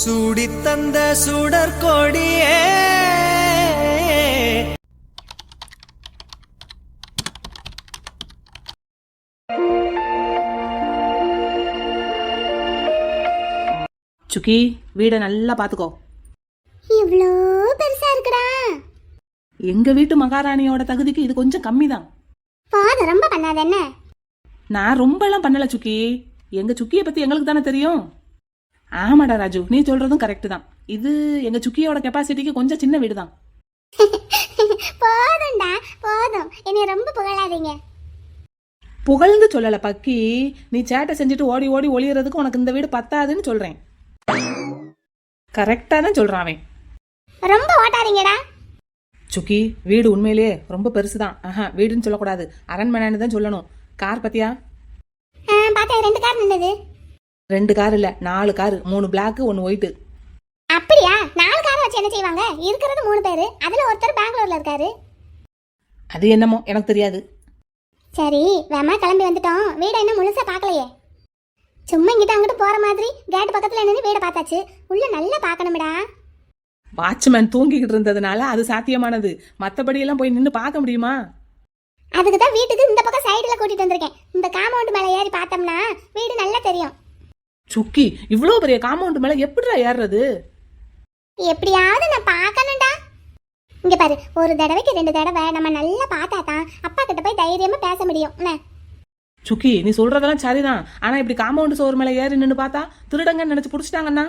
சூடித்தந்த சுடற்கொடியே சுக்கி, வீட நல்லா பாத்துக்கோ. இவ்ளோ பெருசா இருக்குடா. எங்க வீட்டு மகாராணியோட தகுதிக்கு இது கொஞ்சம் கம்மிதான். பாத ரொம்ப பண்ணாத என்ன? நான் ரொம்ப எல்லாம் பண்ணல சுக்கி. எங்க சுக்கிய பத்தி எங்களுக்கு தானே தெரியும். ஆமாடா ராஜு, நீ சொல்றதும் கரெக்ட் தான். இது எங்க சுக்கியோட கெப்பாசிட்டிக்கு கொஞ்சம் சின்ன வீடு தான். போதும்டா போதும், என்னைய ரொம்ப புகழாதீங்க. புகழ்ந்து சொல்லல பக்கி, நீ சேட்டை செஞ்சுட்டு ஓடி ஓடி ஒளியறதுக்கு உனக்கு இந்த வீடு பத்தாதுன்னு சொல்றேன். கரெக்டா தான் சொல்றான் அவன். ரொம்ப ஓட்டாதீங்கடா. சுக்கி, வீடு உண்மையிலேயே ரொம்ப பெருசுதான். வீடுன்னு சொல்லக்கூடாது, அரண்மனைன்னு தான் சொல்லணும். கார் பத்தியா? பார்த்தேன், 2 கார் நின்னது. 2 கார் இல்ல, 4 கார். 3 black 1 white. அப்படியா? 4 காரை வச்சு என்ன செய்வாங்க? இருக்கிறது 3 பேரு, அதுல ஒருத்தர் பெங்களூர்ல இருக்காரு. அது என்னமோ எனக்கு தெரியாது. சரி, வேமா கிளம்பி வந்துட்டோம். வீட இன்னும் முழுசா பார்க்கலையே. சும்மா இங்கிட்ட அங்கிட்டு போற மாதிரி கேட் பக்கத்துல நின்று வீட பார்த்தாச்சு. உள்ள நல்லா பார்க்கணும்டா. வாட்ச்மேன் தூங்கிக்கிட்டு இருந்ததுனால அது சாத்தியமானது. மத்தபடி எல்லாம் போய் நின்று பார்க்க முடியுமா? அதுக்கு தான் வீட்டுக்கு இந்த பக்கம் சைடுல கூட்டிட்டு வந்திருக்கேன். இந்த காம்பவுண்ட் மேல ஏறி பார்த்தோம்னா வீடு நல்லா தெரியும். சுக்கி, இவ்வளவு பெரிய காம்பவுண்ட் மேல எப்படிடா ஏறுறது? எப்படியாவது நான் பார்க்கணும்டா. இங்க பாரு, ஒரு தடவைக்கு 2 தடவை நம்ம நல்லா பார்த்தா தான் அப்பா கிட்ட போய் தைரியமா பேச முடியும். என்ன சுக்கி, நீ சொல்றதெல்லாம் சரிதான். ஆனா இப்படி காம்பவுண்ட் சோறு மேல ஏறி நின்று பார்த்தா திருடங்கன்னு நினைச்சு புடிச்சிட்டாங்கன்னா?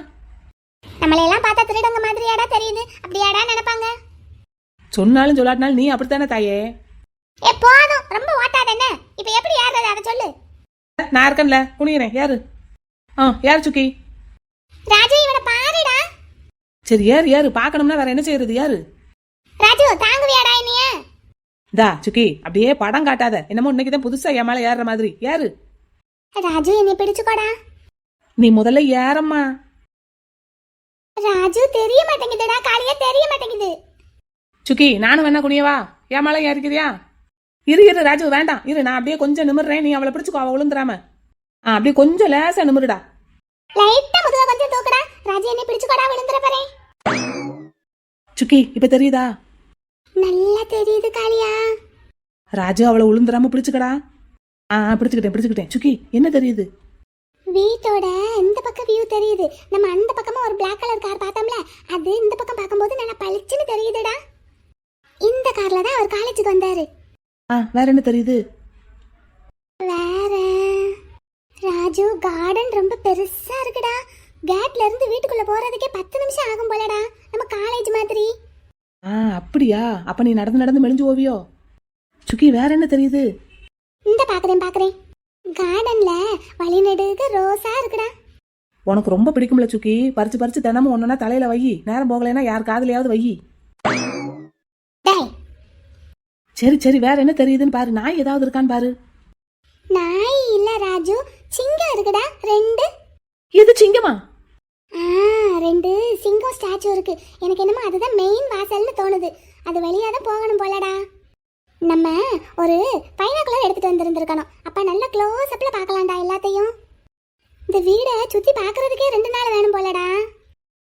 நம்மளையெல்லாம் பார்த்தா திருடங்க மாதிரியாடா தெரியுது. அப்படியாடா நினைப்பாங்க? சொன்னாலும் சொல்லாட்டினாலும் நீ அப்படித்தானே தாயே. போதும், ரொம்ப ஓட்டாத என்ன? இப்ப எப்படி ஏறுறது அதை சொல்லு. நான் இருக்கேன்ல, குனிகிறேன். யாரு? யாரு சுக்கி? ராஜு, இவனை பாருடா. சரி, ஏறு ஏறு. பார்க்கணும்னா வேற என்ன செய்யறது? யாரு? ராஜு, தாங்குவியாடா என்னைய? தா சுக்கி, அப்படியே படம் காட்டாத. என்னமோ இன்னைக்குதான் புதுசா என் மேல ஏறுற மாதிரி. யாரு? ராஜு, என்னை பிடிச்சுக்கோடா. நீ முதல்ல ஏறம்மா. ராஜு, தெரிய மாட்டேங்குதுடா, காலியா தெரிய மாட்டேங்குது. சுக்கி, நானும் வேணா குனியவா? என் மேல ஏறிக்கிறியா? இரு இரு ராஜு, வேண்டாம் இரு. நான் அப்படியே கொஞ்சம் நிமிர்றேன், நீ அவளை பிடிச்சுக்கோ, அவ விழுந்துராம. அப்படியே கொஞ்சம் லேசா நிமிருடா. லைட்டா முதுக கொஞ்சம் தூக்குடா. ராஜு, என்னை பிடிச்சுக்கோடா, விழுந்துற பாரு. சுக்கி, இப்ப தெரியுதா? நல்லா தெரியுது காளியா. ராஜு, அவளை விழுந்துராம பிடிச்சுக்கடா. பிடிச்சுக்கிட்டேன். சுக்கி, என்ன தெரியுது? வீட்டோட இந்த பக்கம் வியூ தெரியுது. நம்ம அந்த பக்கமா ஒரு Black கலர் கார் பார்த்தோம்ல, அது இந்த பக்கம் பார்க்கும்போது நல்லா பளிச்சுன்னு தெரியுதுடா. இந்த கார்ல தான் அவர் காலேஜுக்கு வந்தாரு. வேற என்ன தெரியுது? வேற ராஜு, கார்டன் ரொம்ப பெருசா இருக்குடா. கேட்ல இருந்து வீட்டுக்குள்ள போறதுக்கே 10 நிமிஷம் ஆகும் போலடா. நம்ம காலேஜ் மாதிரி. அப்படியா? அப்ப நீ நடந்து நடந்து மெலிஞ்சு ஓவியோ? சுக்கி, வேற என்ன தெரியுது? இந்த பாக்குறேன். கார்டன்ல வழிநெடுக ரோஸா இருக்குடா. உனக்கு ரொம்ப பிடிக்கும்ல சுக்கி. பறிச்சு பறிச்சு தினமும் ஒன்னொன்னா தலையில வை. நேரம் போகலைன்னா யார் காதுலயாவது வை. சரி, வேற என்ன தெரியுதுன்னு பாரு. நாய் ஏதாவது இருக்கான்னு பாரு. நாய் இல்ல ராஜு, சிங்கம் இருக்குடா. 2. இது சிங்கமா? 2 சிங்கம் ஸ்டாச்சு இருக்கு. எனக்கு என்னமோ அதுதான் மெயின் வாசல்னு தோணுது. அது வழியா தான் போகணும் போலடா. நம்ம ஒரு பைனாக்குலர் எடுத்துட்டு வந்திருந்திருக்கணும். அப்ப நல்ல க்ளோஸ் அப்ல பார்க்கலாம்டா எல்லாத்தையும். இந்த வீடை சுத்தி பார்க்கறதுக்கே 2 நாள் வேணும் போலடா.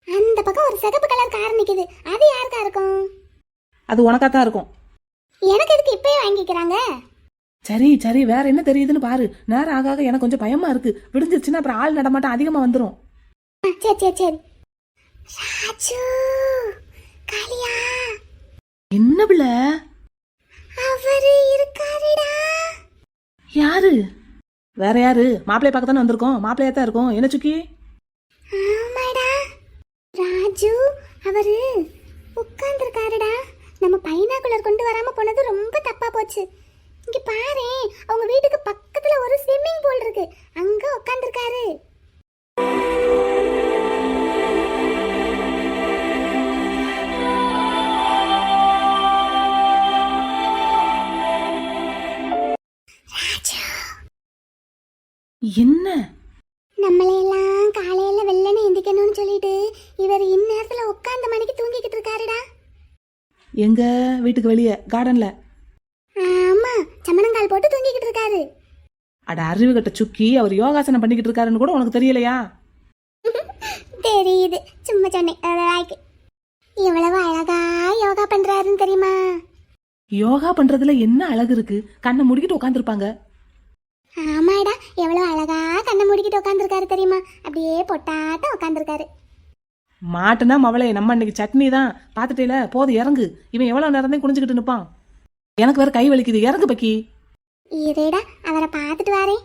அந்த பக்கம் ஒரு சிகப்பு கலர் கார் நிக்குது. அது யாருக்கா இருக்கும்? அது உனக்காத்தான் இருக்கும். எனக்கு எதுக்கு இப்பயே வாங்கிக்கிறாங்க? சரி, வேற என்ன தெரியுதுன்னு பாரு. நேரம் ஆக எனக்கு கொஞ்சம் பயமா இருக்கு. விடுஞ்சிருச்சுன்னா அப்புறம் ஆள் நடமாட்டம் அதிகமா வந்துடும். சரி. ராஜு, காளியா, என்ன பிள்ளை? அவரு இருக்காருடா. யாரு? வேற யாரு? மாப்பிள்ளைய பார்க்க தானே வந்திருக்கோம். மாப்பிள்ளையா தான் இருக்கும். என்ன சுக்கி? ஆமாடா ராஜு, அவரு உட்கார்ந்துருக்காருடா. நம்ம பைனாக்குலர் கொண்டு வராம போனது ரொம்ப தப்பா போச்சு. இங்க பாரு, அவங்க வீட்டுக்கு பக்கத்துல ஒரு ஸ்விம்மிங் பூல் இருக்கு. அங்க உட்கார்ந்துருக்காரு. என்ன? நம்மளையெல்லாம் காலையில வெள்ளனை எந்திக்கணும்னு சொல்லிட்டு இவர் இந்நேரத்துல உட்கார்ந்த மணிக்கு தூங்கிக்கிட்டு இருக்காருடா. எங்க வீட்டுக்கு வெளியே கார்டன்ல? ஆமா, சமணங்கால் போட்டு தூங்கிக்கிட்டு இருக்காரு. அட அறிவு கட்ட சுக்கி, அவர் யோகாசனம் பண்ணிக்கிட்டு இருக்காருன்னு கூட உனக்கு தெரியலையா? தெரியுது, சும்மா சொன்னேன். அழகாய்க்கு எவ்வளவு அழகா யோகா பண்றாருன்னு தெரியுமா? யோகா பண்றதுல என்ன அழகு இருக்கு? கண்ணை முடிக்கிட்டு உட்காந்துருப்பாங்க. ஆமாடா, எவ்வளவு அழகா கண்ணை மூடிக்கிட்டு உட்காந்துருக்காரு தெரியுமா? அப்படியே பொட்டாட்டம் உட்காந்துருக்காரு. மாட்டுனா மவளே, நம்ம இன்னைக்கு சட்னி தான். பாத்துட்டேல, போது இறங்கு. இவன் எவ்வளவு நேரம் தான் குனிஞ்சுக்கிட்டு நிப்பான். எனக்கு வேற கை வலிக்குது, இறங்கு பக்கி. இதேடா, அவரை பார்த்துட்டு வாரேன்.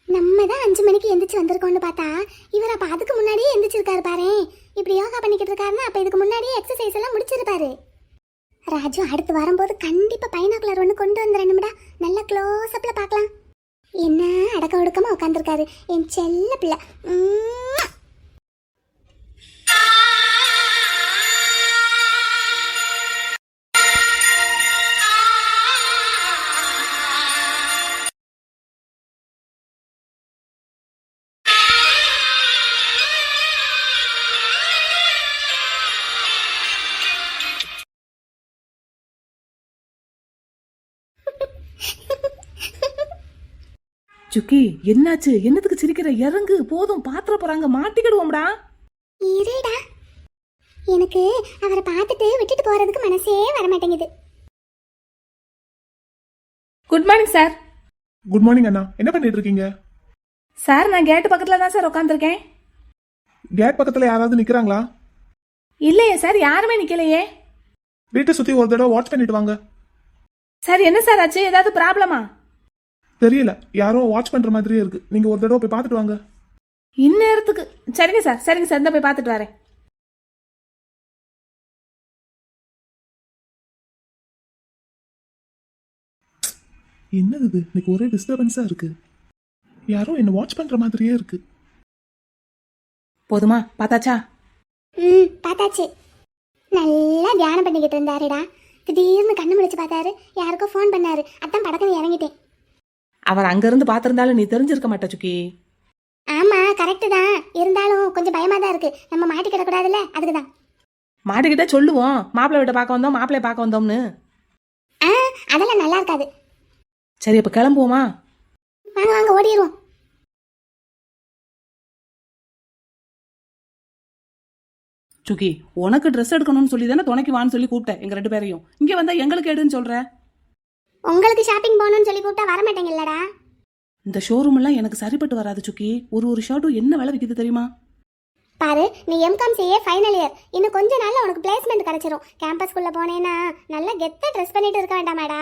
நம்ம தான் 5 மணிக்கு எந்திரிச்சு வந்திருக்கோம்னு பார்த்தா இவர் அப்ப அதுக்கு முன்னாடியே எந்திரிச்சிருக்காரு பாரு. இப்படி யோகா பண்ணிக்கிட்டு இருக்காருன்னா அப்ப இதுக்கு முன்னாடியே எக்ஸசைஸ் எல்லாம் முடிச்சிருப்பாரு. ராஜு அடுத்து வரும்போது கண்டிப்பா பைனாக்குலர் ஒன்று கொண்டு வந்துடணும்டா. நல்லா க்ளோஸ் அப்ல பார்க்கலாம். என்ன அடக்க ஒடுக்கமா உட்காந்துருக்காரு என் செல்ல பிள்ளை. சுக்கி, என்னாச்சு? என்னத்துக்கு சிரிக்கிற? இறங்கு, போதும். பாத்திர போறாங்க, மாட்டிக்கிடுவோம்டா. இருடா, எனக்கு அவரை பார்த்துட்டு விட்டுட்டு போறதுக்கு மனசே வர மாட்டேங்குது. Good morning sir. Good morning அண்ணா. என்ன பண்ணிட்டு இருக்கீங்க? சார், நான் கேட்டு பக்கத்துல தான் சார் உட்காந்துருக்கேன். கேட் பக்கத்துல யாராவது நிக்கிறாங்களா? இல்லையே சார், யாருமே நிக்கலையே. வீட்டை சுத்தி ஒரு தடவை வாட்ச் பண்ணிட்டு வாங்க. சார், என்ன சார் ஆச்சு? ஏதாவது ப்ராப்ளமா? தெரியல, யாரோ வாட்ச் பண்ற மாதிரியே இருக்கு. நீங்க ஒரு தடவை போய் பார்த்துட்டு வாங்க. இந்நேரத்துக்கு? சரிங்க சார், சரிங்க சார், இந்த போய் பார்த்துட்டு வரேன். என்னது இது? இன்னைக்கு ஒரே டிஸ்டர்பன்ஸா இருக்கு. யாரோ என்ன வாட்ச் பண்ற மாதிரியே இருக்கு. போதுமா? பார்த்தாச்சா? பார்த்தாச்சு. நல்லா தியானம் பண்ணிக்கிட்டு இருந்தாருடா. திடீர்னு கண்ணு முடிச்சு பார்த்தாரு, யாருக்கோ ஃபோன் பண்ணாரு. அதான் படக்குன்னு இறங்கிட்டேன். அவர் அங்கிருந்து பார்த்திருந்தாலும் நீ தெரிஞ்சிருக்க மாட்ட சுக்கி. ஆமா, கரெக்டு தான். இருந்தாலும் கொஞ்சம் பயமா தான் இருக்கு. நம்ம மாட்டிக்கிட கூடாதுல்ல, அதுக்கு தான். மாட்டிக்கிட்ட சொல்லுவோம், மாப்பிள்ளை வீட்டை பார்க்க வந்தோம், மாப்பிள்ளைய பார்க்க வந்தோம்னு. அதெல்லாம் நல்லா இருக்காது. சரி, அப்ப கிளம்புவோமா? வாங்க வாங்க, ஓடிடுவோம். சுக்கி, உனக்கு ட்ரெஸ் எடுக்கணும்னு சொல்லி தானே துணைக்கு வான்னு சொல்லி கூப்பிட்டேன் எங்க 2 பேரையும். இங்க வந்தா எங்களுக்கு எடுன்னு சொல்ற. உங்களுக்கு ஷாப்பிங் போகணும்னு சொல்லி கூப்பிட்டா வர மாட்டேங்கல்லடா. இந்த ஷோரூம் எல்லாம் எனக்கு சரிப்பட்டு வராது சுக்கி. ஒரு ஷர்ட்டும் என்ன விலை விற்கிது தெரியுமா? பாரு, நீ எம்காம் சிஏ ஃபைனல் இயர். இன்னும் கொஞ்ச நாள்ல உனக்கு பிளேஸ்மெண்ட் கிடைச்சிரும். கேம்பஸ்குள்ள போனேன்னா நல்லா கெத்தா ட்ரெஸ் பண்ணிட்டு இருக்க வேண்டாமாடா?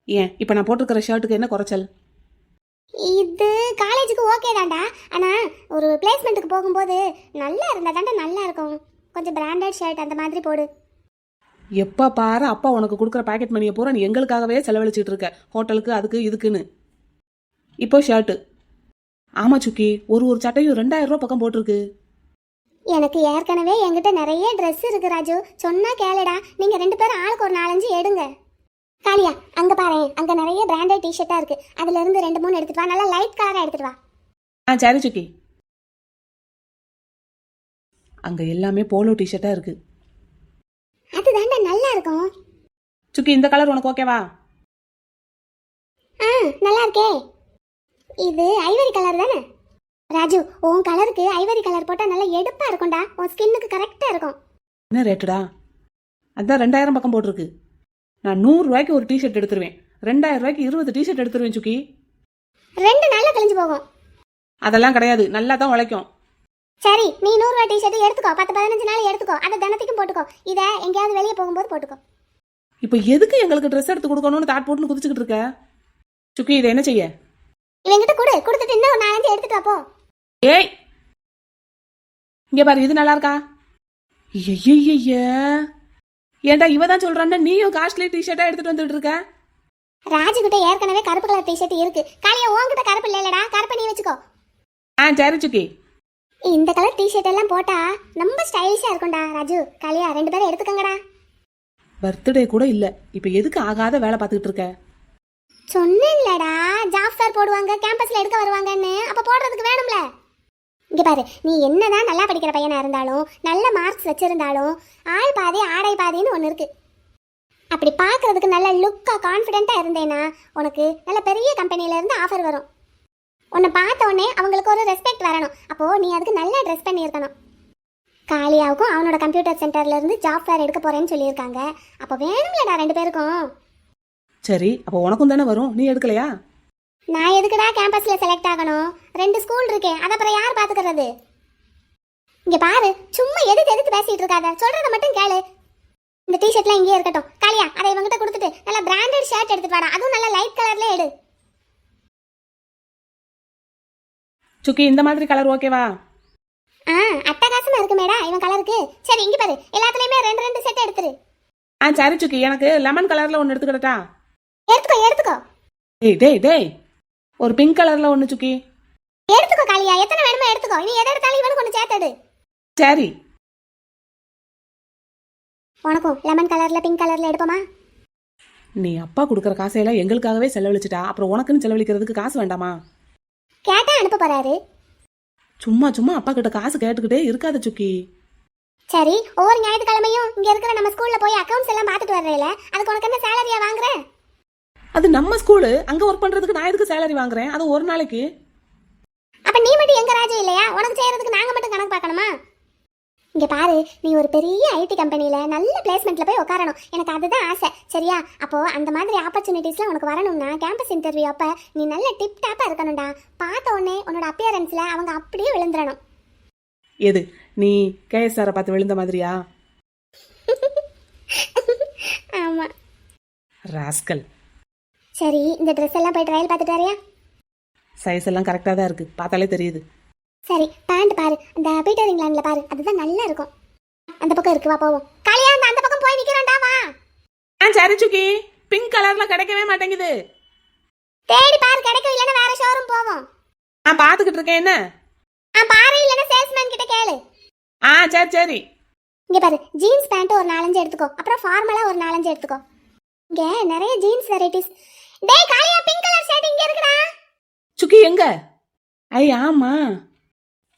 ஏன், இப்ப நான் போட்டிருக்கிற ஷர்ட்டுக்கு என்ன குறைச்சல்? இது காலேஜுக்கு ஓகே தான்டா. ஆனா ஒரு பிளேஸ்மெண்ட்டுக்கு போகும்போது நல்லா இருந்தா தாண்டா நல்லா இருக்கும். கொஞ்சம் பிராண்டட் ஷர்ட் அந்த மாதிரி போடு. எப்ப பாரு அப்பா உனக்கு கொடுக்குற பாக்கெட் மணியை பூரா நீ எங்களுக்காகவே செலவழிச்சிட்டு இருக்க. ஹோட்டலுக்கு, அதுக்கு இதுக்குன்னு. இப்போ ஷர்ட்டு. ஆமா சுக்கி, ஒரு சட்டையும் 2000 ரூபா பக்கம் போட்டிருக்கு. எனக்கு ஏற்கனவே என்கிட்ட நிறைய ட்ரெஸ் இருக்கு ராஜு. சொன்னா கேளுடா. நீங்க 2 பேரும் ஆளுக்கு ஒரு 4-5 எடுங்க. காளியா, அங்க பாரு, அங்க நிறைய பிராண்டட் டிஷர்ட்டா இருக்கு. அதுல இருந்து 2-3 எடுத்துட்டு வா. நல்லா லைட் கலரா எடுத்துட்டு வா. சரி சுக்கி. அங்க எல்லாமே போலோ டிஷர்ட்டா இருக்கு. அதுதான்டா நல்லா இருக்கும். சுக்கி, இந்த கலர் உனக்கு ஓகேவா? நல்லா இருக்கே. இது ஐவரி கலர் தானே ராஜு? உன் கலருக்கு ஐவரி கலர் போட்டா நல்லா எடுப்பா இருக்கும்டா. உன் ஸ்கின்னுக்கு கரெக்டா இருக்கும். என்ன ரேட்டுடா? அதான் 2000 பக்கம் போட்டிருக்கு. நான் 100 ரூபாய்க்கு ஒரு டிஷர்ட் எடுத்துருவேன். 2000 ரூபாய்க்கு 20 டிஷர்ட் எடுத்துருவேன் சுக்கி. 2 நாள்ல கழிஞ்சு போகும். அதெல்லாம் கிடையாது, நல்லா தான் உழைக்கும். சரி, நீ 100 ரூபாய் டிஷர்ட் எடுத்துக்கோ. 10-15 நாள் எடுத்துக்கோ. அதை தினத்துக்கும் போட்டுக்கோ. இதை எங்கேயாவது வெளியே போகும்போது போட்டுக்கோ. இப்போ எதுக்கு எங்களுக்கு ட்ரெஸ் எடுத்து கொடுக்கணும்னு தாட் போட்டுன்னு குதிச்சுக்கிட்டு இருக்க சுக்கி? இதை என்ன செய்ய? இவங்கிட்ட கொடுத்துட்டு இன்னும் ஒரு 4-5 எடுத்துட்டு வா போ. ஏய், இங்க பாரு, இது நல்லா இருக்கா? ஐயய்ய, ஏன்டா இவ தான் சொல்றான்னா நீயும் காஸ்ட்லி டிஷர்ட்டா எடுத்துட்டு வந்துட்டு இருக்க? ராஜு கிட்ட ஏற்கனவே கருப்பு கலர் டிஷர்ட் இருக்கு. காளியா, உன்கிட்ட கருப்பு இல்லடா. கருப்பு நீ வச்சுக்கோ. சரி சுக்கி. இந்த கலர் டிஷர்ட் எல்லாம் போட்டா ரொம்ப ஸ்டைலிஷா இருக்கும்டா ராஜு. காளியா, 2 பேரும் எடுத்துக்கங்கடா. பர்த்டே கூட இல்ல, இப்ப எதுக்கு ஆகாத வேலை பார்த்துக்கிட்டு இருக்க? சொன்னேன்லடா, ஜாப் ஃபேர் போடுவாங்க, கேம்பஸ்ல எடுக்க வருவாங்கன்னு. அப்ப போடுறதுக்கு வேணும்ல. இங்க பாரு, நீ என்னதான் நல்லா படிக்கிற பையனா இருந்தாலும், நல்ல மார்க்ஸ் வச்சிருந்தாலும், ஆள் பாதி ஆடை பாதின்னு ஒன்று இருக்கு. அப்படி பார்க்கறதுக்கு நல்ல லுக்கா கான்ஃபிடென்ட்டா இருந்தேன்னா உனக்கு நல்ல பெரிய கம்பெனில இருந்து ஆஃபர் வரும். உன்னை பார்த்த உடனே அவங்களுக்கு ஒரு ரெஸ்பெக்ட் வரணும். அப்போ நீ அதுக்கு நல்லா ட்ரெஸ் பண்ணி இருக்கணும். காளியாவுக்கும் அவனோட கம்ப்யூட்டர் சென்டர்ல இருந்து ஜாப் ஃபேர் எடுக்க போறேன்னு சொல்லியிருக்காங்க. அப்போ வேணும்லடா 2 பேருக்கும். சரி, அப்போ உனக்கும் தானே வரும், நீ எடுக்கலையா? நான் எதுக்குடா கேம்பஸ்ல செலக்ட் ஆகணும்? 2 ஸ்கூல் இருக்கே, அதை அப்புறம் யார் பாத்துக்கிறது? இங்க பாரு, சும்மா எதுக்கு எதுக்கு பேசிட்டு இருக்காத, சொல்றத மட்டும் கேளு. இந்த டிஷர்ட்லாம் இங்கேயே இருக்கட்டும். காளியா, அதை இவங்கிட்ட கொடுத்துட்டு நல்ல பிராண்டட் ஷர்ட் எடுத்துட்டு வாடா, அதுவும் நல்ல லைட் கலர்ல எடு. சுக்கி, இந்த மாதிரி கலர் ஓகேவா? அட்டகாசமா இருக்கு மேடா இவன் கலருக்கு. சரி, இங்க பாரு, எல்லாத்துலயுமே 2 செட் எடுத்துரு. சரி சுக்கி, எனக்கு லெமன் கலர்ல ஒன்று எடுத்துக்கிட்டா? எடுத்துக்கோ. டேய் ஒரு பிங்க் கலர்ல ஒன்று சுக்கி. எடுத்துக்கோ காளியா, எத்தனை வேணுமோ எடுத்துக்கோ. நீ எதை எடுத்தாலும் இவனுக்கு ஒன்று சேர்த்தடு. சரி. உனக்கும் லெமன் கலர்ல பிங்க் கலர்ல எடுப்போமா? நீ அப்பா கொடுக்குற காசையெல்லாம் எங்களுக்காகவே செலவழிச்சிட்டா, அப்புறம் உனக்குன்னு செலவழிக்கிறதுக்கு காசு வேண்டாமா? கேட்டா அனுப்ப போறாரு. சும்மா அப்பா கிட்ட காசு கேட்டுக்கிட்டே இருக்காத சுக்கி. சரி, ஒவ்வொரு ஞாயிற்றுக்கிழமையும் இங்க இருக்கிற நம்ம ஸ்கூல்ல போய் அக்கவுண்ட்ஸ் எல்லாம் பார்த்துட்டு வர்றேல, அதுக்கு உனக்கு என்ன சேலரியா வாங்குற? அது நம்ம ஸ்கூலு, அங்க ஒர்க் பண்றதுக்கு நான் எதுக்கு சேலரி வாங்குறேன்? அது ஒரு நாளைக்கு. அப்ப நீ மட்டும் எங்க ராஜா இல்லையா? உனக்கு செய்யறதுக்கு நாங்க மட்டும் கணக்கு பார்க்கணுமா? இங்க பாரு, நீ ஒரு பெரிய ஐடி கம்பெனில நல்ல பிளேஸ்மெண்ட்ல போய் உட்காரணும். எனக்கு அதுதான் ஆசை. சரியா? அப்போ அந்த மாதிரி ஆப்பர்ச்சுனிட்டிஸ்லாம் உனக்கு வரணும்னா கேம்பஸ் இன்டர்வியூ அப்ப நீ நல்ல டிப் டாப்பா இருக்கணும்டா. பார்த்த உடனே உன்னோட அப்பியரன்ஸ்ல அவங்க அப்படியே விழுந்துடணும். எது, நீ கேஎஸ்ஆரை பார்த்து விழுந்த மாதிரியா? ஆமா. ராஸ்கல். சரி, இந்த ட்ரெஸ் எல்லாம் போய் ட்ரையல் பார்த்துட்டு வரியா? சைஸ் எல்லாம் கரெக்டா தான் இருக்கு, பார்த்தாலே தெரியுது. சரி, பேண்ட் பாரு, அந்த பீட்டர் இங்கிலாந்துல பாரு, அதுதான் நல்லா இருக்கும். அந்த பக்கம் இருக்கு, வா போவோம். காளியா, அந்த பக்கம் போய் நிக்கிறோம்டா, வா. சரி சுக்கி, பிங்க் கலர்ல கிடைக்கவே மாட்டேங்குது. தேடி பாரு, கிடைக்கும். இல்லைன்னா வேற ஷோரூம் போவோம். நான் பாத்துக்கிட்டு இருக்கேன். என்ன? பாரு, இல்லைன்னா சேல்ஸ்மேன் கிட்ட கேளு. சரி. இங்க பாரு, ஜீன்ஸ் பேண்ட் ஒரு 4-5 எடுத்துக்கோ. அப்புறம் ஃபார்மலா ஒரு 4-5 எடுத்துக்கோ. இங்க நிறைய ஜீன்ஸ் வெரைட்டிஸ். டேய் காளியா, பிங்க் கலர் ஷர்ட் இங்க இருக்குடா. சுக்கி எங்க? ஆமா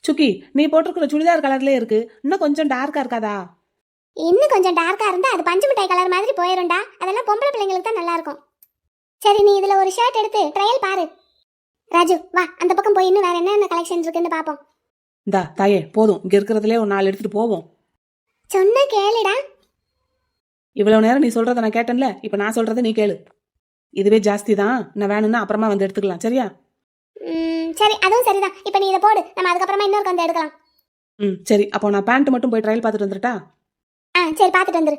சுக்கி, நீ போட்டிருக்கிற சுடிதார் கலர்லயே இருக்கு. இன்னும் கொஞ்சம் டார்க்கா இருக்காதா? இன்னும் கொஞ்சம் டார்க்கா இருந்தா அது பஞ்சு மிட்டாய் கலர் மாதிரி போயிரும்டா. அதெல்லாம் பொம்பளை பிள்ளைங்களுக்கு தான் நல்லா இருக்கும். சரி, நீ இதுல ஒரு ஷர்ட் எடுத்து ட்ரையல் பாரு. ராஜு, வா, அந்த பக்கம் போய் இன்னும் வேற என்ன கலெக்ஷன் இருக்குன்னு பாப்போம். இந்தா தாயே, போதும். இங்க இருக்கிறதுலே ஒரு 4 எடுத்துட்டு போவோம். சொன்ன கேளுடா. இவ்வளவு நேரம் நீ சொல்றத நான் கேட்டேன்ல, இப்ப நான் சொல்றத நீ கேளு. இதுவே ஜாஸ்தி தான், நான் வேணும்னா அப்புறமா வந்து எடுத்துக்கலாம். சரியா? சரி, அதுவும் சரிதான். இப்ப நீ இதை போடு, நம்ம அதுக்கப்புறமா இன்னொரு வந்து எடுக்கலாம். சரி, அப்போ நான் பேண்ட் மட்டும் போய் ட்ரையல் பார்த்துட்டு வந்துட்டா? சரி, பார்த்துட்டு வந்துரு.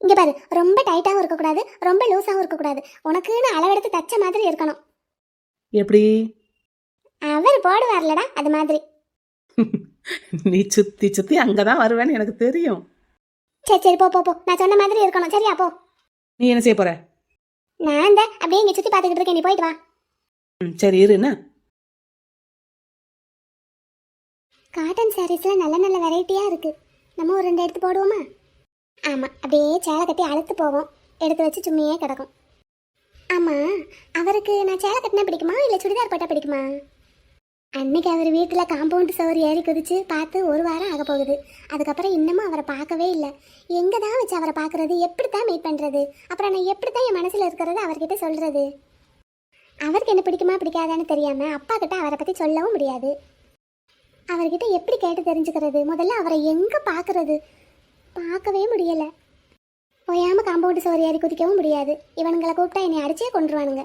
இங்க பாரு, ரொம்ப டைட்டாகவும் இருக்கக்கூடாது, ரொம்ப லூஸாகவும் இருக்கக்கூடாது. உனக்குன்னு அளவெடுத்து தச்ச மாதிரி இருக்கணும். எப்படி? அவர் போடுவார்லடா, அது மாதிரி. நீ சுத்தி அங்கதான் வருவேன்னு எனக்கு தெரியும். சரி, போ. நான் சொன்ன மாதிரி இருக்கணும். சரியா? போ. நீ என்ன செய்ய போற? நான் இந்த அப்படியே இங்க சுத்தி பார்த்துக்கிட்டு இருக்கேன், நீ போயிட்டு வா. சரி, இரு. என்ன? காட்டன் சாரீஸ்ல நல்ல நல்ல வெரைட்டியா இருக்கு. நம்ம ஒரு 2 எடுத்து போடுவோமா? ஆமா, அப்படியே சேலை கட்டி அழுத்து போவோம். எடுத்து வச்சு சும்மையே கிடக்கும். ஆமா, அவருக்கு நான் சேலை கட்டினா பிடிக்குமா இல்ல சுடிதார் போட்டா பிடிக்குமா? அன்னைக்கு அவர் வீட்டுல காம்பவுண்ட் சுவர் ஏறி குதிச்சு பார்த்து 1 வாரம் ஆக போகுது. அதுக்கப்புறம் இன்னமும் அவரை பார்க்கவே இல்லை. எங்க தான் வச்சு அவரை பார்க்கறது, எப்படித்தான் மீட் பண்றது, அப்புறம் நான் எப்படித்தான் என் மனசுல இருக்கிறது அவர்கிட்ட சொல்றது? அவருக்கு என்ன பிடிக்குமா பிடிக்காதான்னு தெரியாம அப்பா கிட்ட அவரை பத்தி சொல்லவும் முடியாது. அவர்கிட்ட எப்படி கேட்டு தெரிஞ்சுக்கிறது? முதல்ல அவரை எங்க பார்க்கறது? பார்க்கவே முடியல. ஓயாம காம்பவுண்ட் சுவர் ஏறி குதிக்கவும் முடியாது. இவனுங்களை கூப்பிட்டா என்னை அடிச்சே கொண்டுருவானுங்க.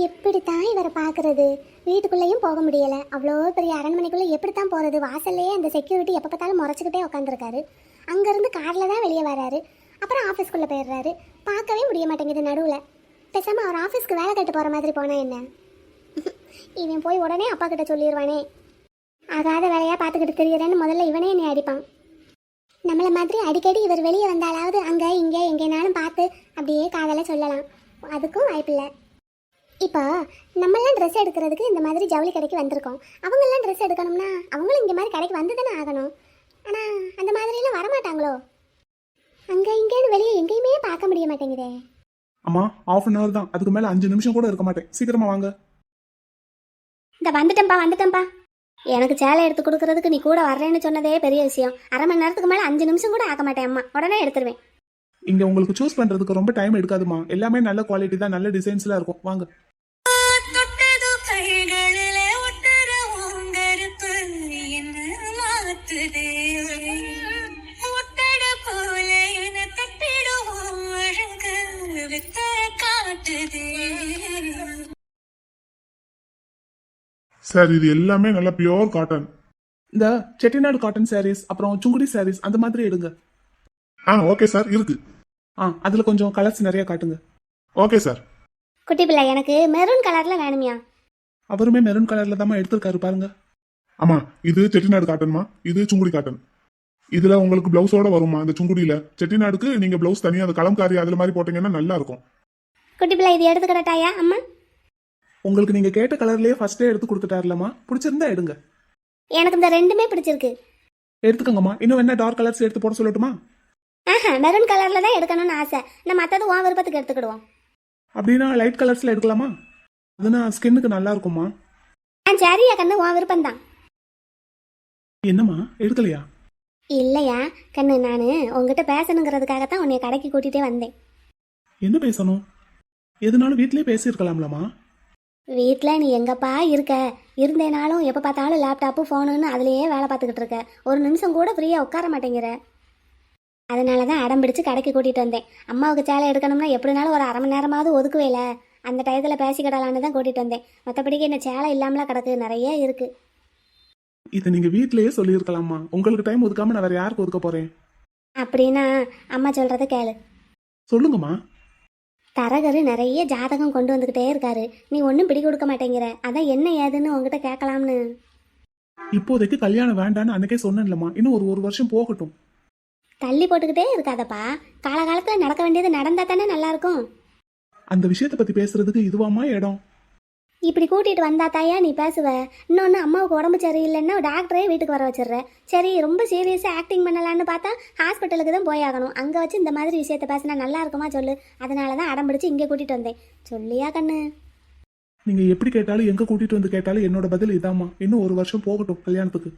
எப்படித்தான் இவரை பார்க்கறது? வீட்டுக்குள்ளேயும் போக முடியல. அவ்வளோ பெரிய அரண்மனைக்குள்ள எப்படித்தான் போறது? வாசல்லையே அந்த செக்யூரிட்டி எப்போ பார்த்தாலும் முறைச்சிக்கிட்டே உட்காந்துருக்காரு. அங்கேருந்து காரில் தான் வெளியே வராரு. அப்புறம் ஆஃபீஸ்க்குள்ளே போயிடுறாரு. பார்க்கவே முடிய மாட்டேங்குது நடுவில். பேசாமல் அவர் ஆஃபீஸ்க்கு வேலை கட்டு போகிற மாதிரி போனால் என்ன? இவன் போய் உடனே அப்பா கிட்ட சொல்லிடுவானே. ஆகாத வேலையாக பார்த்துக்கிட்டு தெரியறேன்னு முதல்ல இவனே என்னை அடிப்பான். நம்மளை மாதிரி அடிக்கடி இவர் வெளியே வந்தாலாவது அங்கே இங்கே எங்கேனாலும் பார்த்து அப்படியே காதலை சொல்லலாம். அதுக்கும் வாய்ப்பில்லை. இப்போ நம்மளாம் ட்ரெஸ் எடுக்கிறதுக்கு இந்த மாதிரி ஜவுளி கடைக்கு வந்திருக்கோம். அவங்கெல்லாம் ட்ரெஸ் எடுக்கணும்னா அவங்களும் இங்கே மாதிரி கடைக்கு வந்து தானே ஆகணும். ஆனால் அந்த மாதிரிலாம் வரமாட்டாங்களோ? அங்கே இங்கேன்னு வெளியே எங்கேயுமே பார்க்க முடிய மாட்டேங்குதே. அம்மா, 1/2 hour தான், அதுக்கு மேல 5 நிமிஷம் கூட இருக்க மாட்டேன். சீக்கிரமா வாங்க. இந்த வந்துட்டேன்ப்பா. எனக்கு சேலை எடுத்து கொடுக்கறதுக்கு நீ கூட வர்றேன்னு சொன்னதே பெரிய விஷயம். 1/2 மணி நேரத்துக்கு மேலே 5 நிமிஷம் கூட ஆக மாட்டேன் அம்மா. உடனே எடுத்துருவேன். இங்க உங்களுக்கு சூஸ் பண்றதுக்கு ரொம்ப டைம் எடுக்காதுமா. எல்லாமே நல்ல குவாலிட்டி தான், நல்ல டிசைன்ஸ்லாம் இருக்கும். வாங்க. தொட்டது கைகளிலே ஒட்டுற உங்கருப்பு என்ன மாத்துதே சார் இது எல்லாமே நல்ல பியோர் காட்டன். இந்த செட்டிநாடு காட்டன் சாரீஸ் அப்புறம் சுங்குடி சாரீஸ் அந்த மாதிரி எடுங்க. ஓகே சார், இருக்கு. அதுல கொஞ்சம் கலர்ஸ் நிறைய காட்டுங்க. Okay sir. குட்டி பிள்ளை எனக்கு மெரூன் கலர்ல வேணுமியா. அவருமே மெரூன் கலர்ல தான் எடுத்திருக்காரு பாருங்க. ஆமா, இது செட்டிநாடு காட்டன்மா, இது சுங்குடி காட்டன். இதுல உங்களுக்கு பிளவுஸோட வருமா? இந்த சுங்குடியில செட்டிநாடுக்கு நீங்க பிளவுஸ் தனியா அந்த கலம்காரி அதுல மாதிரி போட்டீங்கன்னா நல்லா இருக்கும். குட்டி பிள்ளை இது எடுத்துக்கிட்டாயா அம்மா? உங்களுக்கு நீங்க கேட்ட கலர்லயே ஃபர்ஸ்டே எடுத்து கொடுத்துட்டாருலமா, பிடிச்சிருந்தா எடுங்க. எனக்கு இந்த ரெண்டுமே பிடிச்சிருக்கு. எடுத்துக்கோங்கம்மா. இன்னும் என்ன டார்க் கலர்ஸ் எடுத்து போட சொல்லட்டுமா? மெரூன் கலர்ல தான் எடுக்கணும்னு ஆசை. நம்ம மற்றது உன் விருப்பத்துக்கு எடுத்துக்கிடுவோம். அப்படின்னா லைட் கலர்ஸ்ல எடுக்கலாமா? அதுனா ஸ்கின்னுக்கு நல்லா இருக்குமா? சரியா கண்ணு, உன் விருப்பம் தான். என்னம்மா எடுக்கலையா? இல்லையா கண்ணு, நான் உங்ககிட்ட பேசணுங்கிறதுக்காகத்தான் உன்னை கடைக்கு கூட்டிகிட்டே வந்தேன். என்ன பேசணும்? எதுனாலும் வீட்லயே பேசியிருக்கலாம்லம்மா. வீட்டில் நீ எங்கப்பா இருந்தேனாலும் எப்போ பார்த்தாலும் லேப்டாப்பு ஃபோனுன்னு அதுலேயே வேலை பார்த்துக்கிட்டு இருக்க. ஒரு நிமிஷம் கூட ஃப்ரீயாக உட்கார மாட்டேங்கிற. அதனால தான் அடம் பிடிச்சு கடைக்கு கூட்டிகிட்டு வந்தேன். அம்மாவுக்கு சேலை எடுக்கணும்னா எப்படினாலும் ஒரு 1/2 மணி நேரமாவது ஒதுக்குவேல. அந்த டயத்தில் பேசிக்கிடலான்னு தான் கூட்டிகிட்டு வந்தேன். மற்றபடிக்கு என்ன சேலை இல்லாமலாம் கிடக்கு, நிறைய இருக்குது. இதை நீங்க வீட்லயே சொல்லியிருக்கலாமா. உங்களுக்கு டைம் ஒதுக்காம நான் வேற யாருக்கு ஒதுக்க போறேன்? அப்படின்னா அம்மா சொல்கிறத கேளு. சொல்லுங்கம்மா. தரகரு நிறைய ஜாதகம் கொண்டு வந்துக்கிட்டே இருக்காரு. நீ ஒன்றும் பிடி கொடுக்க மாட்டேங்கிற. அதான் என்ன ஏதுன்னு உங்ககிட்ட கேட்கலாம்னு. இப்போதைக்கு கல்யாணம் வேண்டான்னு அன்னைக்கே சொன்னேன்லம்மா. இன்னும் ஒரு வருஷம் போகட்டும். தள்ளி போட்டுக்கிட்டே இருக்காதப்பா. காலகாலத்தில் நடக்க வேண்டியது நடந்தால் தானே நல்லாயிருக்கும். அந்த விஷயத்தை பத்தி பேசுறதுக்கு இதுவாமா இடம்? இப்படி கூட்டிகிட்டு வந்தா தாயா நீ பேசுவ. இன்னொன்று அம்மாவுக்கு உடம்பு சரியில்லைன்னா டாக்டரே வீட்டுக்கு வர வச்சிடுற. சரி ரொம்ப சீரியஸாக ஆக்டிங் பண்ணலான்னு பார்த்தா ஹாஸ்பிட்டலுக்கு தான் போயாகணும். அங்கே வச்சு இந்த மாதிரி விஷயத்த பேசினா நல்லா இருக்குமா சொல்லு. அதனால தான் அடம் பிடிச்சி இங்கே கூட்டிகிட்டு வந்தேன். சொல்லியா கண்ணு? நீங்க எப்படி கேட்டாலும் எங்க கூட்டிட்டு வந்து கேட்டாலும் என்னோட பதில் இதாம்மா. இன்னும் ஒரு வருஷம் போகட்டும் கல்யாணத்துக்கு.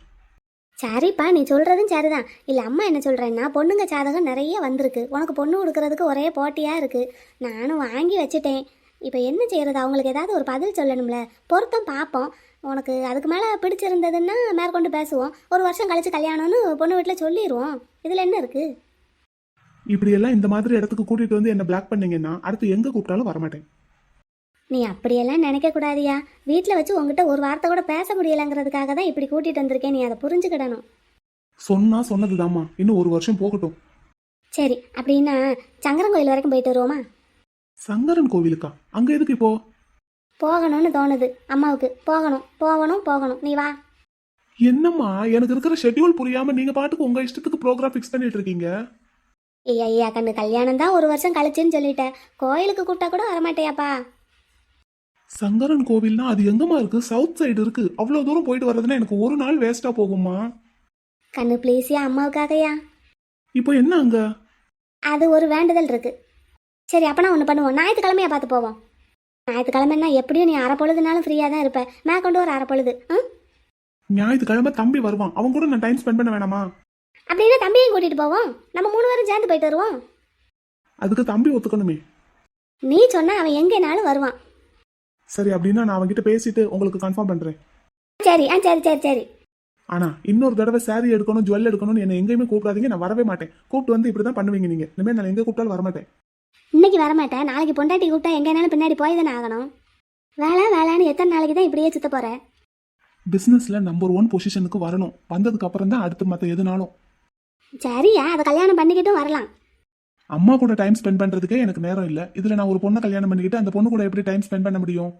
சரிப்பா, நீ சொல்கிறதும் சரிதான். இல்லை அம்மா என்ன சொல்கிறேன்னா, பொண்ணுங்க ஜாதகம் நிறைய வந்திருக்கு. உனக்கு பொண்ணு கொடுக்கறதுக்கு ஒரே போட்டியாக இருக்குது. நானும் வாங்கி வச்சுட்டேன். இப்போ என்ன செய்கிறது? அவங்களுக்கு ஏதாவது ஒரு பதில் சொல்லணும்ல. பொருத்தம் பார்ப்போம். உனக்கு அதுக்கு மேலே பிடிச்சிருந்ததுன்னா மேற்கொண்டு பேசுவோம். ஒரு வருஷம் கழிச்சு கல்யாணம்னு பொண்ணு வீட்டில் சொல்லிடுவோம். இதில் என்ன இருக்குது? இப்படியெல்லாம் இந்த மாதிரி இடத்துக்கு கூட்டிட்டு வந்து என்ன பிளாக் பண்ணீங்கன்னா அடுத்து எங்க கூப்பிட்டாலும் வரமாட்டேன். நீ அப்படியெல்லாம் நினைக்கக்கூடாதியா. வீட்டில் வச்சு உங்ககிட்ட ஒரு வார்த்தை கூட பேச முடியலைங்கிறதுக்காக தான் இப்படி கூட்டிகிட்டு வந்திருக்கேன். நீ அதை புரிஞ்சுக்கிடணும். சொன்னா சொன்னதுதாம்மா. இன்னும் ஒரு வருஷம் போகட்டும். சரி, அப்படின்னா சங்கரன் வரைக்கும் போயிட்டு வருவோமா? சங்கரன் கோவிலுக்கா? அங்க எதுக்கு இப்போ? போகணும்னு தோணுது அம்மாவுக்கு. போகணும். நீ வா. என்னம்மா எனக்கு இருக்கிற ஷெட்யூல் புரியாம நீங்க பாட்டுக்கு உங்க இஷ்டத்துக்கு ப்ரோக்ராம் ஃபிக்ஸ் பண்ணிட்டு இருக்கீங்க. ஐயா கண்ணு, கல்யாணம் தான் ஒரு வருஷம் கழிச்சுன்னு சொல்லிட்டேன். கோயிலுக்கு கூப்பிட்டா கூட வரமாட்டேயாப்பா. சங்கரன் கோவில்னா அது எங்கம்மா இருக்கு? சவுத் சைடு இருக்கு. அவ்வளவு தூரம் போயிட்டு வர்றதுன்னா எனக்கு ஒரு நாள் வேஸ்டா போகுமா? கண்ணு ப்ளீஸியா, அம்மாவுக்காகயா. இப்போ என்ன அங்க? அது ஒரு வேண்டுதல் இருக்கு. சரி அப்பனா ஒன்று பண்ணுவோம். ஞாயிற்றுக்கிழமையா பார்த்து போவோம். ஞாயிற்றுக்கிழமைன்னா எப்படியும் நீ அரை பொழுதுனாலும் ஃப்ரீயாக தான் இருப்ப. மேற்கொண்டு ஒரு அரை பொழுது. ஞாயிற்றுக்கிழமை தம்பி வருவான். அவன் கூட நான் டைம் ஸ்பெண்ட் பண்ண வேணாமா? அப்படின்னா தம்பியையும் கூட்டிட்டு போவோம். நம்ம 3 பேரும் சேர்ந்து போயிட்டு வருவோம். அதுக்கு தம்பி ஒத்துக்கணுமே. நீ சொன்னா அவன் எங்கேனாலும் வருவான். சரி, அப்படின்னா நான் அவன்கிட்ட பேசிட்டு உங்களுக்கு கன்ஃபார்ம் பண்றேன். சரி. ஆனா இன்னொரு தடவை சாரி எடுக்கணும், ஜுவல் எடுக்கணும்னு என்ன எங்கேயுமே கூப்பிடாதீங்க. நான் வரவே மாட்டேன். கூப்பிட்டு வந்து இப்படிதான் பண்ணுவீங்க நீங்க. இனிமேல் நான் எங்க கூப்பிட்டாலும் வரமாட்டேன். இன்னைக்கு வரமாட்டேன். நாளைக்கு பொண்டாட்டி கூப்பிட்டா எங்கேனாலும் பின்னாடி போய் தானே ஆகணும். வேலைன்னு எத்தனை நாளைக்கு தான் இப்படியே சுத்த போற? பிசினஸ்ல நம்பர் 1 பொசிஷனுக்கு வரணும். வந்ததுக்கு அப்புறம் தான் அடுத்து மத்த எதுனாலும். சரியா, அதை கல்யாணம் பண்ணிக்கிட்டும் வரலாம். அம்மா கூட டைம் ஸ்பெண்ட் பண்றதுக்கே எனக்கு நேரம் இல்ல. இதுல நான் ஒரு பொண்ணை கல்யாணம் பண்ணிக்கிட்டு அந்த பொண்ணு கூட எப்படி டைம் ஸ்பெண்ட் பண்ண முடியும்?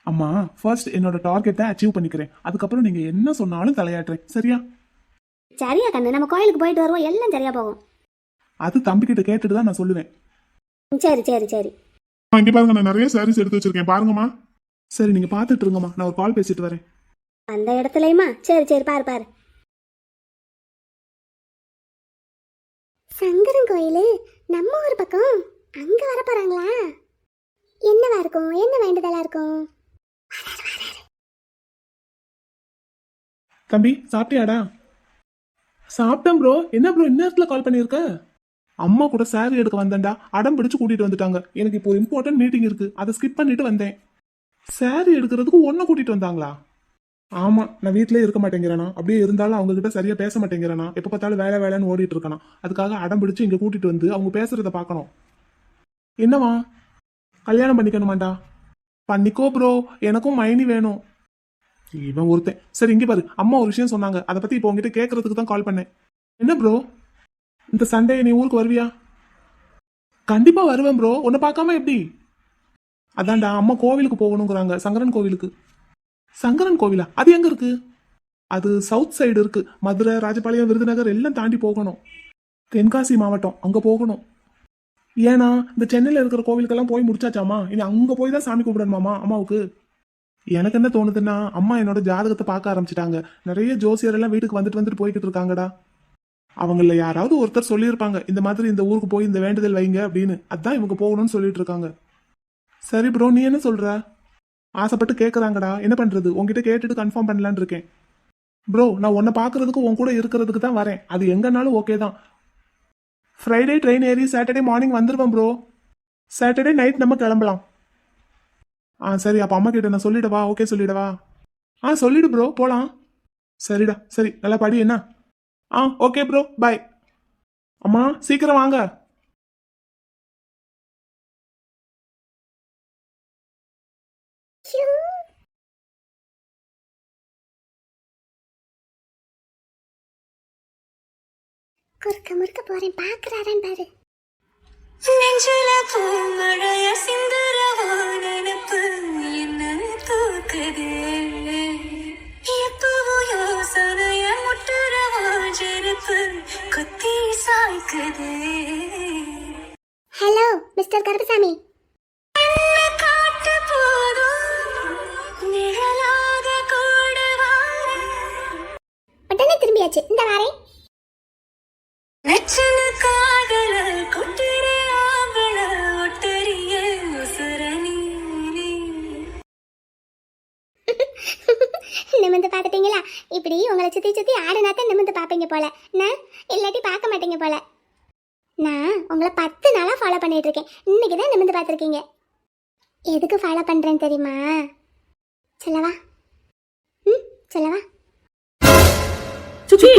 அம்மா, ஃபர்ஸ்ட் என்னோட டார்கெட்டை அச்சீவ் பண்ணிக்கிறேன். அதுக்கப்புறம் நீங்க என்ன சொன்னாலும் தலையாட்டுறேன். சரியா கண்ணு, நம்ம கோயிலுக்கு போயிட்டு வருவோம். எல்லாம் சரியா போகும். அது தம்பி கிட்ட கேட்டுட்டு தான் நான் சொல்லுவேன். சரி. இங்க பாருங்க, நான் நிறைய சாரீஸ் எடுத்து வச்சிருக்கேன், பாருங்கம்மா. சரி, நீங்க பாத்துட்டு இருங்கம்மா. நான் ஒரு கால் பேசிட்டு வரேன். அந்த இடத்துலயுமா? சரி பாரு. சங்கரன் கோயில் நம்ம ஒரு பக்கம். அங்க வர போறாங்களா? என்னவா இருக்கும்? என்ன வேண்டுதலா இருக்கும்? தம்பி சாப்பிட்டியாடா? சாப்பிட்டேன் ப்ரோ. என்ன ப்ரோ இந்நேரத்துல கால் பண்ணியிருக்க? அம்மா கூட சாரி எடுக்க வந்தேன்டா. அடம் பிடிச்சு கூட்டிட்டு வந்துட்டாங்க. எனக்கு இப்போ இம்பார்ட்டன்ட் மீட்டிங் இருக்கு. அதை ஸ்கிப் பண்ணிட்டு வந்தேன். சாரி எடுக்கிறதுக்கு ஒன்ன கூட்டிட்டு வந்தாங்களா? ஆமா, நான் வீட்லயே இருக்க மாட்டேங்கிறேனா. அப்படியே இருந்தாலும் அவங்க கிட்ட சரியா பேச மாட்டேங்கிறேனா. எப்ப பார்த்தாலும் வேலைன்னு ஓடிட்டு இருக்கானா. அதுக்காக அடம் பிடிச்சு இங்க கூட்டிட்டு வந்து அவங்க பேசுறத பார்க்கணும். என்னவா? கல்யாணம் பண்ணிக்கணுமாண்டா? பண்ணிக்கோ ப்ரோ. எனக்கும் மைனி வேணும். இவன் ஒருத்தன். சரி இங்க பாரு, அம்மா ஒரு விஷயம் சொன்னாங்க, அதை பத்தி இப்போ உங்ககிட்ட கேட்கறதுக்கு தான் கால் பண்ணேன். என்ன ப்ரோ, இந்த சண்டே நீ ஊருக்கு வருவியா? கண்டிப்பா வருவேன் ப்ரோ, உன்னை பார்க்காம எப்படி? அதான்டா அம்மா கோவிலுக்கு போகணுங்கிறாங்க, சங்கரன் கோவிலுக்கு. சங்கரன் கோவிலா? அது எங்க இருக்கு? அது சவுத் சைடு இருக்கு. மதுரை, ராஜபாளையம், விருதுநகர் எல்லாம் தாண்டி போகணும். தென்காசி மாவட்டம், அங்க போகணும். ஏன்னா இந்த சென்னையில இருக்கிற கோவிலுக்கெல்லாம் போய் முடிச்சாச்சாமா, இனி அங்க போய் தான் சாமி கும்பிடணுமாமா அம்மாவுக்கு. எனக்கு என்ன தோணுதுன்னா, அம்மா என்னோட ஜாதகத்தை பார்க்க ஆரம்பிச்சிட்டாங்க. நிறைய ஜோசியர் எல்லாம் வீட்டுக்கு வந்துட்டு போய்கிட்டு இருக்காங்கடா. அவங்கள யாராவது ஒருத்தர் சொல்லியிருப்பாங்க, இந்த மாதிரி இந்த ஊருக்கு போய் இந்த வேண்டுதல் வைங்க அப்படின்னு. அதான் இவங்க போகணும்னு சொல்லிட்டு இருக்காங்க. சரி ப்ரோ, நீ என்ன சொல்ற? ஆசைப்பட்டு கேட்குறாங்கடா, என்ன பண்றது? உங்ககிட்ட கேட்டுட்டு கன்ஃபார்ம் பண்ணலான்னு இருக்கேன். ப்ரோ, நான் உன்னை பார்க்கறதுக்கு உன் கூட இருக்கிறதுக்கு தான் வரேன். அது எங்கனாலும் ஓகே தான். ஃப்ரைடே ட்ரெயின் ஏறி சாட்டர்டே மார்னிங் வந்துருவேன் ப்ரோ. சாட்டர்டே நைட் நம்ம கிளம்பலாம். சரி, அப்போ அம்மா கிட்ட நான் சொல்லிடவா? ஓகே சொல்லிடவா? சொல்லிடு ப்ரோ, போலாம். சரிடா, சரி, நல்லா படி என்ன. ஓகே ப்ரோ, பாய். அம்மா சீக்கிரம் வாங்க. குறுக்க முறுக்க போறேன், பாக்குறாரான்னு பாரு. நெஞ்சில பூமழைய சிந்துற நினைப்பு என்ன தூக்குது. எப்பவும் யோசனைய முட்டுற செருப்பு கொத்தி சாய்க்குது. Hello mister Karuppasamy. என்ன காட்டு போதும் நிழலாக கூட உடனே திரும்பியாச்சு, இந்த வாரேன். நச்சன காதல குட்டிரே ஆவல ஒட்டரிய உசரணி. நிமிந்து பார்த்துட்டீங்களா? இப்படி உங்களை சுத்தி சுத்தி ஆடுனாத்தான் நிமிந்து பார்ப்பீங்க போல. நான் இல்லாட்டி பார்க்க மாட்டீங்க போல. நான் உங்களை 10 நாளா ஃபாலோ பண்ணிட்டு இருக்கேன். இன்னைக்கு தான் நிமிந்து பார்த்துருக்கீங்க. எதுக்கு ஃபாலோ பண்றேன்னு தெரியுமா? சொல்லவா? சொல்லவா? சுக்கி